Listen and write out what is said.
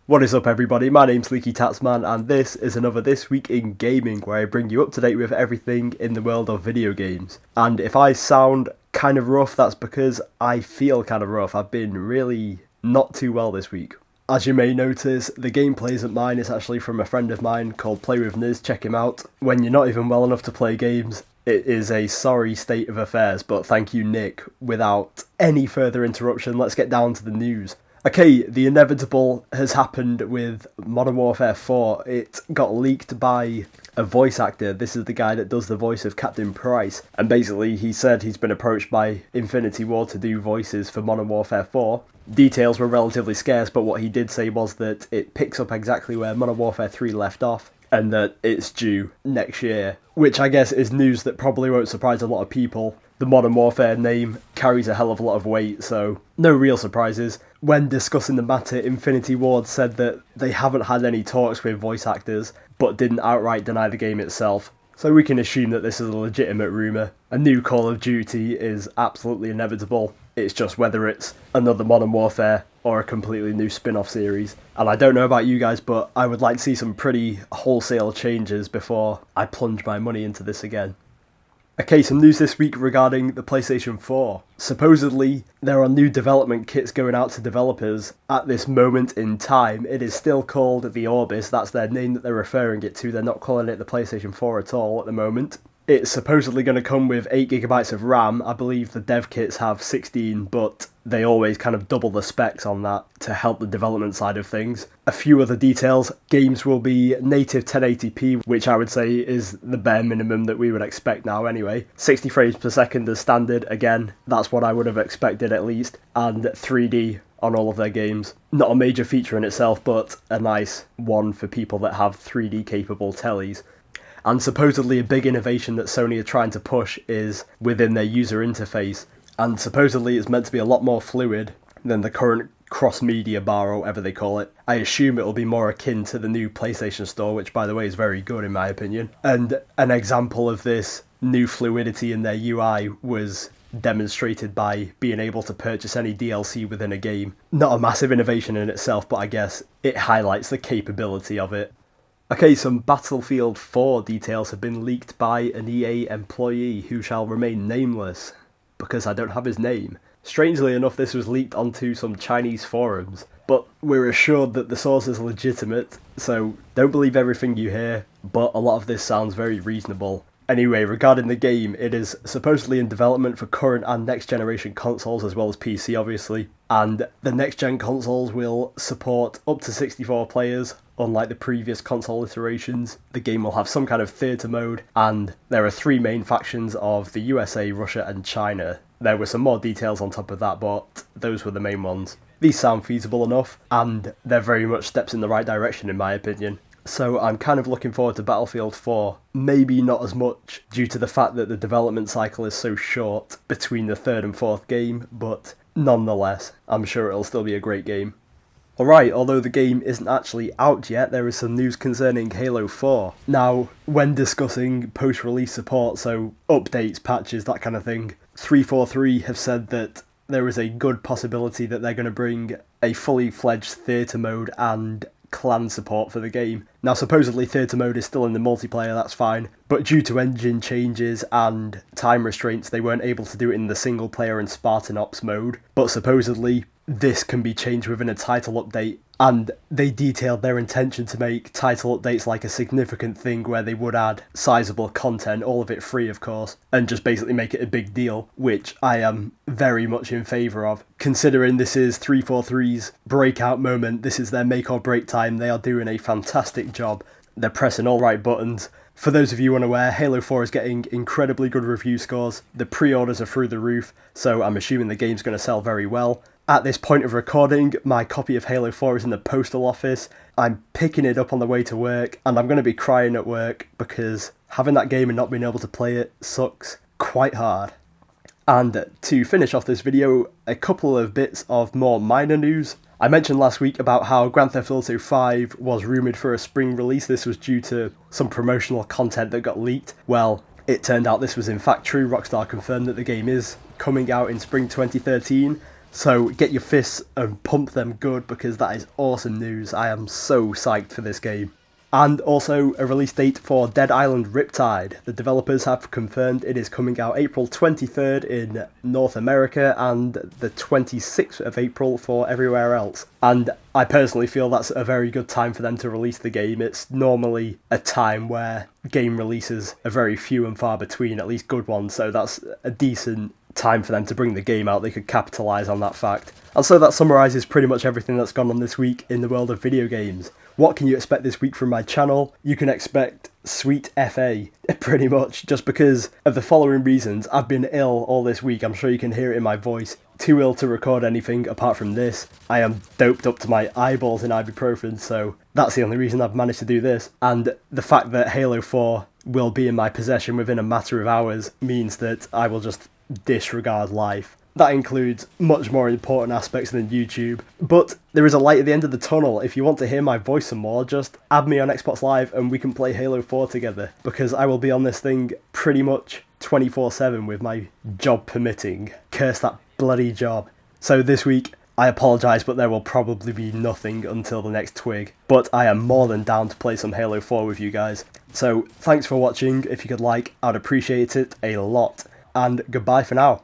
What is up everybody, my name's LeakyTapsMan and this is another This Week in Gaming where I bring you up to date with everything in the world of video games. And if I sound kind of rough, that's because I feel kind of rough. I've been really not too well this week. As you may notice, the gameplay isn't mine, it's actually from a friend of mine called Play With Niz, check him out. When you're not even well enough to play games, it is a sorry state of affairs, but thank you Nick. Without any further interruption, let's get down to the news. Okay, the inevitable has happened with Modern Warfare 4. It got leaked by a voice actor. This is the guy that does the voice of Captain Price. And basically he said he's been approached by Infinity Ward to do voices for Modern Warfare 4. Details were relatively scarce, but what he did say was that it picks up exactly where Modern Warfare 3 left off, and that it's due next year. Which I guess is news that probably won't surprise a lot of people. The Modern Warfare name carries a hell of a lot of weight, so no real surprises. When discussing the matter, Infinity Ward said that they haven't had any talks with voice actors, but didn't outright deny the game itself. So we can assume that this is a legitimate rumour. A new Call of Duty is absolutely inevitable. It's just whether it's another Modern Warfare or a completely new spin-off series. And I don't know about you guys, but I would like to see some pretty wholesale changes before I plunge my money into this again. Okay, some news this week regarding the PlayStation 4. Supposedly, there are new development kits going out to developers. At this moment in time, it is still called the Orbis, that's their name that they're referring it to. They're not calling it the PlayStation 4 at all at the moment. It's supposedly going to come with 8GB of RAM. I believe the dev kits have 16, but they always kind of double the specs on that to help the development side of things. A few other details: games will be native 1080p, which I would say is the bare minimum that we would expect now anyway. 60 frames per second as standard, again, that's what I would have expected at least, and 3D on all of their games. Not a major feature in itself, but a nice one for people that have 3D capable tellies. And supposedly a big innovation that Sony are trying to push is within their user interface, and supposedly it's meant to be a lot more fluid than the current cross-media bar or whatever they call it. I assume it'll be more akin to the new PlayStation Store, which by the way is very good in my opinion. And an example of this new fluidity in their UI was demonstrated by being able to purchase any DLC within a game. Not a massive innovation in itself, but I guess it highlights the capability of it. Okay, some Battlefield 4 details have been leaked by an EA employee who shall remain nameless, because I don't have his name. Strangely enough, this was leaked onto some Chinese forums, but we're assured that the source is legitimate, so don't believe everything you hear, but a lot of this sounds very reasonable. Anyway, regarding the game, it is supposedly in development for current and next generation consoles as well as PC obviously, and the next gen consoles will support up to 64 players. Unlike the previous console iterations, the game will have some kind of theatre mode, and there are 3 main factions of the USA, Russia and China. There were some more details on top of that, but those were the main ones. These sound feasible enough, and they're very much steps in the right direction in my opinion. So I'm kind of looking forward to Battlefield 4, maybe not as much due to the fact that the development cycle is so short between the 3rd and 4th game, but nonetheless, I'm sure it'll still be a great game. Alright, although the game isn't actually out yet, there is some news concerning Halo 4. Now, when discussing post-release support, so updates, patches, that kind of thing, 343 have said that there is a good possibility that they're going to bring a fully fledged theatre mode and clan support for the game. Now supposedly theatre mode is still in the multiplayer, that's fine, but due to engine changes and time restraints they weren't able to do it in the single player and Spartan Ops mode, but supposedly this can be changed within a title update, and they detailed their intention to make title updates like a significant thing where they would add sizable content, all of it free of course, and just basically make it a big deal, which I am very much in favour of. Considering this is 343's breakout moment, this is their make or break time, they are doing a fantastic job. They're pressing all right buttons. For those of you unaware, Halo 4 is getting incredibly good review scores, the pre-orders are through the roof, so I'm assuming the game's going to sell very well. At this point of recording, my copy of Halo 4 is in the postal office. I'm picking it up on the way to work, and I'm going to be crying at work because having that game and not being able to play it sucks quite hard. And to finish off this video, a couple of bits of more minor news. I mentioned last week about how Grand Theft Auto 5 was rumoured for a spring release. This was due to some promotional content that got leaked. Well, it turned out this was in fact true. Rockstar confirmed that the game is coming out in spring 2013. So get your fists and pump them good, because that is awesome news. I am so psyched for this game. And also a release date for Dead Island Riptide. The developers have confirmed it is coming out April 23rd in North America and the 26th of April for everywhere else. And I personally feel that's a very good time for them to release the game. It's normally a time where game releases are very few and far between, at least good ones, so that's a decent time for them to bring the game out. They could capitalise on that fact. And so that summarises pretty much everything that's gone on this week in the world of video games. What can you expect this week from my channel? You can expect sweet FA, pretty much, just because of the following reasons. I've been ill all this week, I'm sure you can hear it in my voice. Too ill to record anything apart from this. I am doped up to my eyeballs in ibuprofen, so that's the only reason I've managed to do this. And the fact that Halo 4 will be in my possession within a matter of hours means that I will just disregard life. That includes much more important aspects than YouTube. But there is a light at the end of the tunnel. If you want to hear my voice some more, just add me on Xbox Live and we can play Halo 4 together. Because I will be on this thing pretty much 24/7 with my job permitting. Curse that bloody job. So this week, I apologise, but there will probably be nothing until the next T.W.I.G. But I am more than down to play some Halo 4 with you guys. So thanks for watching. If you could like, I'd appreciate it a lot. And goodbye for now.